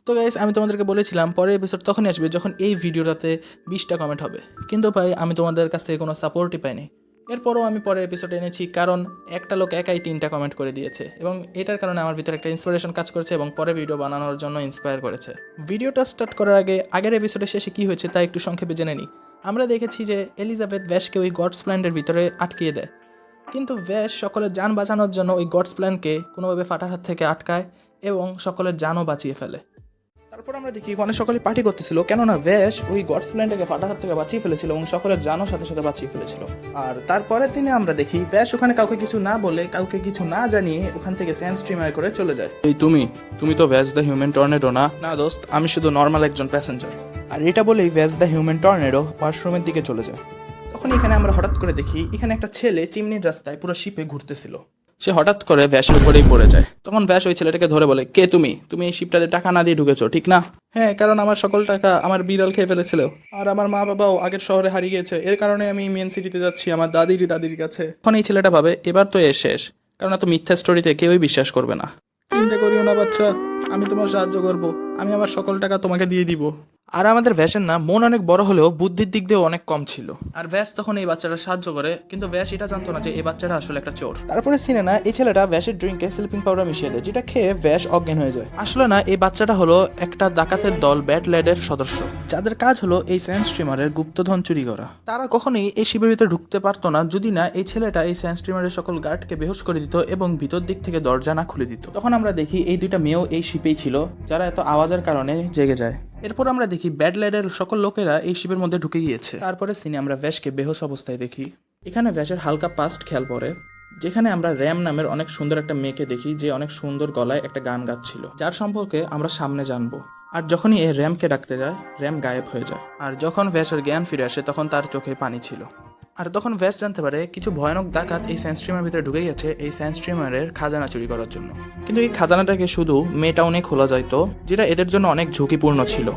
তো গাইস, আমি তোমাদেরকে বলেছিলাম পরের এপিসোড তখনই আসবে যখন এই ভিডিওটাতে 20টা কমেন্ট হবে, কিন্তু ভাই আমি তোমাদের কাছ থেকে কোনো সাপোর্টই পাইনি। এরপরও আমি পরের এপিসোড এনেছি, কারণ একটা লোক একাই 3টা কমেন্ট করে দিয়েছে এবং এটার কারণে আমার ভিতরে একটা ইন্সপিরেশন কাজ করেছে এবং পরে ভিডিও বানানোর জন্য ইন্সপায়ার করেছে। ভিডিওটা স্টার্ট করার আগে আগের এপিসোডের শেষে কী হয়েছে তা একটু সংক্ষেপে জেনে নিই। আমরা দেখেছি যে এলিজাবেথ ভ্যাশকে ওই গডস প্ল্যান্টের ভিতরে আটকিয়ে দেয়, কিন্তু ভ্যাশ সকলের যান বাঁচানোর জন্য ওই গডস প্ল্যানকে কোনোভাবে ফাটার হাত থেকে আটকায় এবং সকলের জানও বাঁচিয়ে ফেলে। তারপর আমরা দেখি ওখানে সকলে পার্টি করতেছিল, কেননা ভ্যাশ ওই গডস প্ল্যানটাকে ফাটার হাত থেকে বাঁচিয়ে ফেলেছিল এবং সকলের জানও সাথে সাথে বাঁচিয়ে ফেলেছিল। আর তারপরের দিনে আমরা দেখি ভ্যাশ ওখানে কাউকে কিছু না বলে, কাউকে কিছু না জানিয়ে ওখান থেকে স্যান্ড স্ট্রিমার করে চলে যায়। এই তুমি তো ভ্যাশ দ্য হিউম্যান টর্নেডো না? না দোস্ত, আমি শুধু নর্মাল একজন প্যাসেঞ্জার। আর এটা বলেই ভ্যাশ দ্য হিউম্যান টর্নেডো ওয়াশরুমের দিকে চলে যায়। তখন এখানে আমরা হঠাৎ করে দেখি এখানে একটা ছেলে চিমনির রাস্তায় পুরো শিপে ঘুরতেছিল। সে হঠাৎ করে ভ্যাশের উপরেই পড়ে যায়। তখন ভ্যাশ ওই ছেলেটাকে ধরে বলে, কে তুমি? তুমি এই শিপটাতে টাকা না দিয়ে ঢুকেছো, ঠিক না? হ্যাঁ, কারণ আমার সকল টাকা আমার বিড়াল খেয়ে ফেলেছিল আর আমার মা বাবাও আগের শহরে হারিয়ে গিয়েছে, এর কারণে আমি মেন সিটিতে যাচ্ছি আমার দাদির কাছে। তখন এই ছেলেটা ভাবে এবার তো শেষ, কারণ এত মিথ্যা স্টোরিতে কেউই বিশ্বাস করবে না। চিন্তা করিও না বাচ্চা, আমি তোমার সাহায্য করব, আমি আমার সকল টাকা তোমাকে দিয়ে দিব। আর আমাদের ভ্যাসের না মন অনেক বড় হলেও বুদ্ধির দিক দিয়েও অনেক কম ছিল। আর ভ্যাস তখন এই বাচ্চাটা সাহায্য করে, কিন্তু ভ্যাস এটা জানতো না যে এই বাচ্চাটা আসলে একটা চোর। তারপরে সিনে না এই ছেলেটা ভ্যাসের ড্রিঙ্কে স্লিপিং পাউডার মিশিয়ে দেয়, যেটা খেয়ে ভ্যাস অজ্ঞান হয়ে যায়। আসলে না এই বাচ্চাটা হলো একটা ডাকাতের দল ব্যাড ল্যাডের সদস্য, যাদের কাজ হলো এই স্যান্ড স্ট্রিমারের গুপ্তধন চুরি করা। তারা কখনোই এই শিবের ভিতরে ঢুকতে পারতো না যদি না এই ছেলেটা এই স্যান্ড স্ট্রিমারের সকল গার্ডকে বেহুশ করে দিত এবং ভিতর দিক থেকে দরজা না খুলে দিত। তখন আমরা দেখি এই দুইটা মেয়েও এই শিপেই ছিল, যারা এত আওয়াজের কারণে জেগে যায়। এরপর আমরা দেখি ব্যাড ল্যাডের সকল লোকেরা এই শিপের মধ্যে ঢুকে গিয়েছে। তারপরে সিনে আমরা ভ্যাশকে বেহোশ অবস্থায় দেখি। এখানে ভ্যাশের হালকা পাস্ট খেয়াল পড়ে, যেখানে আমরা র্যাম নামের অনেক সুন্দর একটা মেয়েকে দেখি, যে অনেক সুন্দর গলায় একটা গান গাচ্ছিল, যার সম্পর্কে আমরা সামনে জানবো। আর যখনই এই র্যামকে ডাকতে যায়, র্যাম গায়েব হয়ে যায়। আর যখন ভ্যাশের জ্ঞান ফিরে আসে তখন তার চোখে পানি ছিল। আর তখন ভ্যাশ জানতে পারে কিছু ভয়ানক ডাকাত এই স্যান্ড স্ট্রিমার ভিতরে ঢুকে গেছে এই স্যান্ড স্ট্রিমারের খাজানা চুরি করার জন্য। কিন্তু এই খাজানাটাকে শুধু মে টাউনে খোলা যাইতো, যেটা এদের জন্য অনেক ঝুঁকিপূর্ণ ছিল,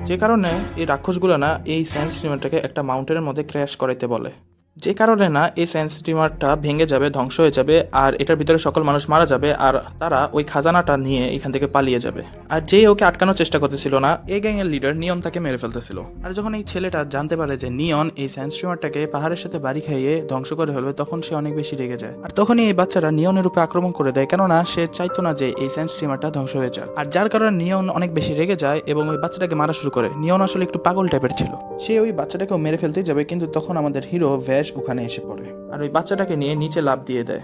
যে কারণে এই রাক্ষসগুলো না এই স্যান্ড স্ট্রিমারটাকে একটা মাউন্টেনের মধ্যে ক্র্যাশ করাইতে বলে, যে কারণে না এই স্যান্ড স্ট্রিমারটা ভেঙে যাবে, ধ্বংস হয়ে যাবে আর এটার ভিতরে সকল মানুষ মারা যাবে আর তারা ওই খাজানাটা নিয়ে এখান থেকে পালিয়ে যাবে। আর যে ওকে আটকানোর চেষ্টা করতেছিল না, এই গ্যাংয়ের লিডার নিয়ন তাকে মেরে ফেলতেছিল। আর যখন এই ছেলেটা জানতে পারে যে নিয়ন এই স্যান্ড স্ট্রিমারটাকে পাহাড়ের সাথে বাড়ি খাইয়ে ধ্বংস করে ফেলবে, তখন সে অনেক বেশি রেগে যায়। আর তখনই এই বাচ্চারা নিয়নের উপরে আক্রমণ করে দেয়, কেননা সে চাইতো না যে এই স্যান্ড স্ট্রিমারটা ধ্বংস হয়ে যায়। আর যার কারণে নিয়ন অনেক বেশি রেগে যায় এবং ওই বাচ্চাটাকে মারা শুরু করে। নিয়ন আসলে একটু পাগল টাইপের ছিল, সে ওই বাচ্চাটাকেও মেরে ফেলতেই যাবে, কিন্তু তখন আমাদের হিরো ভ্যাশ ওখানে এসে পড়ে আর ওই বাচ্চাটাকে নিয়ে নিচে লাফ দিয়ে দেয়।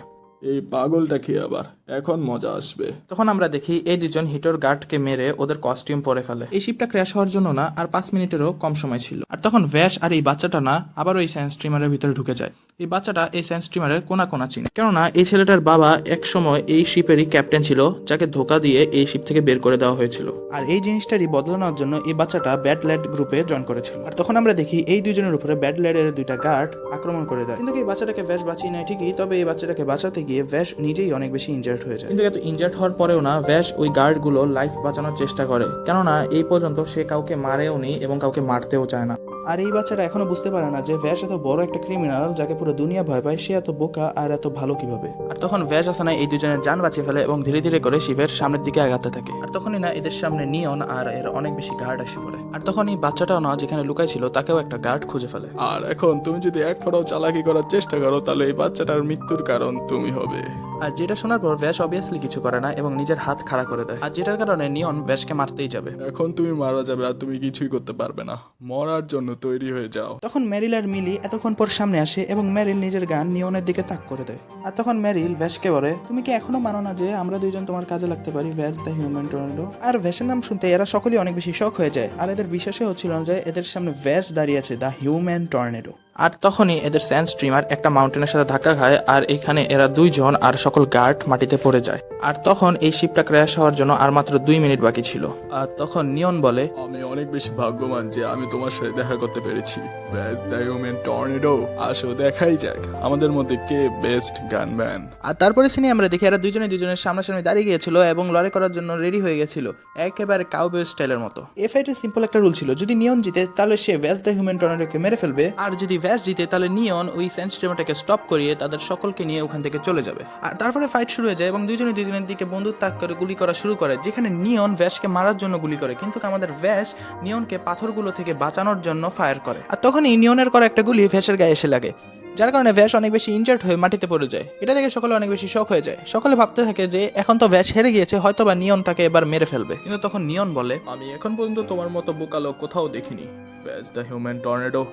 এই পাগলটা কি আবার? এখন মজা আসবে। তখন আমরা দেখি এই দুজন হিটোর গার্ডকে মেরে ওদের কস্টিউম পরে ফেলে। এই শিপটা ক্র্যাশ হওয়ার জন্য না আর 5 মিনিটেরও কম সময় ছিল। আর তখন ভ্যাশ আর এই বাচ্চাটা না আবার ওই স্যান্ড স্ট্রিমারের ভিতরে ঢুকে যায়। এই বাচ্চাটা এই স্যান্ড স্ট্রিমারের কোনা চিনে, কেননা এই ছেলেটার বাবা এক সময় এই শিপেরই ক্যাপ্টেন ছিল, যাকে ধোকা দিয়ে এই শিপ থেকে বের করে দেওয়া হয়েছিল। আর এই জিনিসটারই বদলানোর জন্য এই বাচ্চাটা ব্যাড ল্যাড গ্রুপে জয়েন করেছিল। আর তখন আমরা দেখি এই দুজনের উপরে ব্যাড ল্যাডের 2টা গার্ড আক্রমণ করে দেয়, কিন্তু এই বাচ্চাটাকে ভ্যাশ বাঁচিয়ে নেয় ঠিকই, তবে এই বাচ্চাটাকে বাঁচাতে গিয়ে ভ্যাশ নিজেই অনেক বেশি ইনজার্ড হয়ে যায়। কিন্তু এত ইনজার্ড হওয়ার পরেও না ভ্যাশ ওই গার্ডগুলো লাইফ বাঁচানোর চেষ্টা করে, কেননা এই পর্যন্ত সে কাউকে মারেও নি এবং কাউকে মারতেও চায় না। আর এই বাচ্চারা এখনো বুঝতে পারে না যে ভ্যাশ এত বড় একটা ক্রিমিনাল, যাকে পুরো দুনিয়া ভয় পায়, সে এত বোকা আর এত ভালো কিভাবে। আর তখন ভ্যাশ আসানা এই দুজনের জান বাঁচিয়ে ফেলে এবং ধীরে ধীরে করে শিবের সামনের দিকে আগাতে থাকে। আর তখনই না এদের সামনে নিয়ন আর এর অনেক বেশি গার্ড আসে পড়ে। আর তখন এই বাচ্চাটাও না যেখানে লুকাই ছিল তাকেও একটা গার্ড খুঁজে ফেলে। আর এখন তুমি যদি এক ফোঁটাও চালাকি করার চেষ্টা করো, তাহলে এই বাচ্চাটার মৃত্যুর কারণ তুমি হবে। আর যেটা শোনার পর ভ্যাশ অবভিয়াসলি কিছু করে না এবং নিজের হাত খাড়া করে দেয়, আর যেটার কারণে নিয়ন ভ্যাশকে মারতেই যাবে। এখন তুমি মারা যাবে আর তুমি কিছুই করতে পারবে না, মরার জন্য তৈরি হয়ে যাও। তখন মেরিল আর মিলি এতক্ষণ পর সামনে আসে এবং মেরিল নিজের গান নিয়নের দিকে তাক করে দেয়। আর তখন মেরিল ভ্যাশকে বলে, তুমি কি এখনো মানো না যে আমরা দুইজন তোমার কাজে লাগতে পারি, ভ্যাশ দ্য হিউম্যান টর্নেডো? আর ভ্যাশের নাম শুনতে এরা সকলেই অনেক বেশি শক হয়ে যায়, আর এদের বিশ্বাসে হচ্ছিল না যে এদের সামনে ভ্যাশ দাঁড়িয়ে আছে, দ্য হিউম্যান টর্নেডো। আর তখনই এদের স্যান্ড স্ট্রিমার একটা মাউন্টেনের সাথে ধাক্কা খায় আর এখানে এরা দুইজন আর সকল গার্ড মাটিতে পড়ে যায়। আর তখন এই শিপটা ক্র্যাশ হওয়ার জন্য আর মাত্র 2 মিনিট বাকি ছিল। আর তখন নিয়ন বলে, আমি অনেক বেশি ভাগ্যবান যে আমি তোমার সাথে দেখা করতে পেরেছি, ব্যাস দ্য হিউম্যান টর্নেডো। আসো দেখাই যাক আমাদের মধ্যে কে বেস্ট গানম্যান। আর তারপরে সিনে আমরা দেখি এরা দুজনের সামনাসামনি দাঁড়িয়ে গিয়েছিল এবং লড়াই করার জন্য রেডি হয়ে গেছিল, একেবারে কাউবয় স্টাইলের মতো। এই ফাইটের সিম্পল একটা রুল ছিল, যদি নিয়ন জিতে তাহলে সে ভ্যাশ দ্য হিউম্যান টর্নেডোকে মেরে ফেলবে, আর যদি ভ্যাশ জিতে তাহলে নিয়ন ওই স্যান্ড স্ট্রিমারটাকে স্টপ করিয়ে তাদের সকলকে নিয়ে ওখান থেকে চলে যাবে। আর তারপরে ফাইট শুরু হয়ে যায় এবং দুজনের দিকে বন্দুক তাক করে গুলি করা শুরু করে, যেখানে নিয়ন ভ্যাশকে মারার জন্য গুলি করে, কিন্তু আমাদের ভ্যাশ নিয়নকে পাথরগুলো থেকে বাঁচানোর জন্য ফায়ার করে। আর তখনই নিয়নের করা একটা গুলি ভ্যাশের গায়ে এসে লাগে, যার কারণে ভ্যাশ অনেক বেশি ইনজার্ড হয়ে মাটিতে পড়ে যায়। এটা দেখে সকলে অনেক বেশি শক হয়ে যায়। সকলে ভাবতে থাকে যে এখন তো ভ্যাশ হেরে গিয়েছে, হয়তো বা নিয়ন তাকে এবার মেরে ফেলবে। কিন্তু তখন নিয়ন বলে, আমি এখন পর্যন্ত তোমার মতো বোকা লোক কোথাও দেখিনি। ব্যাস দ্য হিউম্যান টর্নেডো,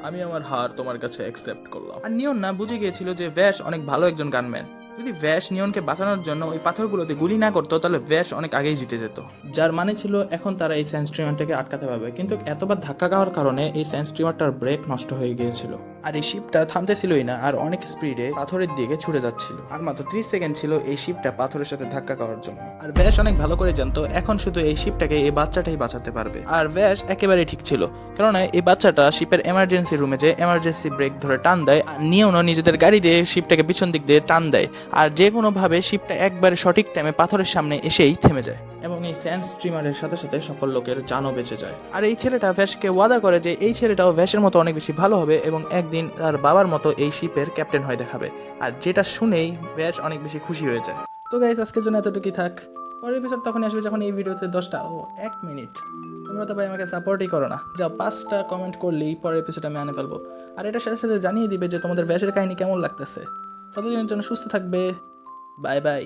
আমি আমার হার তোমার কাছে অ্যাকসেপ্ট করলাম। আর নিয়ন না বুঝে গিয়েছিল যে ভ্যাশ অনেক ভালো একজন গানম্যান। যদি ভ্যাশ নিয়নকে বাঁচানোর জন্য ওই পাথরগুলোতে গুলি না করতো তাহলে ভ্যাশ অনেক আগেই জিতে যেত, যার মানে ছিল এখন তারা এই স্যান্ড স্ট্রিমারটাকে আটকাতে পারবে। কিন্তু এতবার ধাক্কা খাওয়ার কারণে এই স্যান্ড স্ট্রিমারটার ব্রেক নষ্ট হয়ে গিয়েছিল, আর এই শিপটা থামতেছিলই না, আর অনেক স্পিডে পাথরের দিকে ছুটে যাচ্ছিল। আর মাত্র 30 সেকেন্ড ছিল এই শিপটা পাথরের সাথে ধাক্কা খাওয়ার জন্য। আর ভ্যাশ অনেক ভালো করে জানতো এখন শুধু এই শিপটাকে এই বাচ্চাটাই বাঁচাতে পারবে। আর ভ্যাশ একেবারেই ঠিক ছিল, কারণ এই বাচ্চাটা শিপের এমার্জেন্সি রুমে যে এমার্জেন্সি ব্রেক ধরে টান দেয়, আর নিয়নও নিজেদের গাড়ি দিয়ে শিপটাকে পিছন দিক দিয়ে টান দেয়, আর যে কোনোভাবে শিপটা একবারে সঠিক টাইমে পাথরের সামনে এসেই থেমে যায় এবং এই স্যান্ড স্ট্রিমারের সাথে সাথে সকল লোকের জানও বেঁচে যায়। আর এই ছেলেটা ভ্যাশকে ওয়াদা করে যে এই ছেলেটাও ভ্যাশের মতো অনেক বেশি ভালো হবে এবং একদিন তার বাবার মতো এই শিপের ক্যাপ্টেন হয়ে দেখাবে। আর যেটা শুনেই ভ্যাশ অনেক বেশি খুশি হয়ে যায়। তো গাইস, আজকের জন্য এতটুকুই থাক। পরের এপিসোড তখনই আসবে যখন এই ভিডিওতে 1 মিনিট। তোমরা তো ভাই আমাকে সাপোর্টই করো না, যাও 5টা কমেন্ট করলেই পরের এপিসোড আমি আনে ফেলবো। আর এটার সাথে সাথে জানিয়ে দিবে যে তোমাদের ভ্যাশের কাহিনী কেমন লাগতেছে। ততদিনের জন্য সুস্থ থাকবে। Bye bye.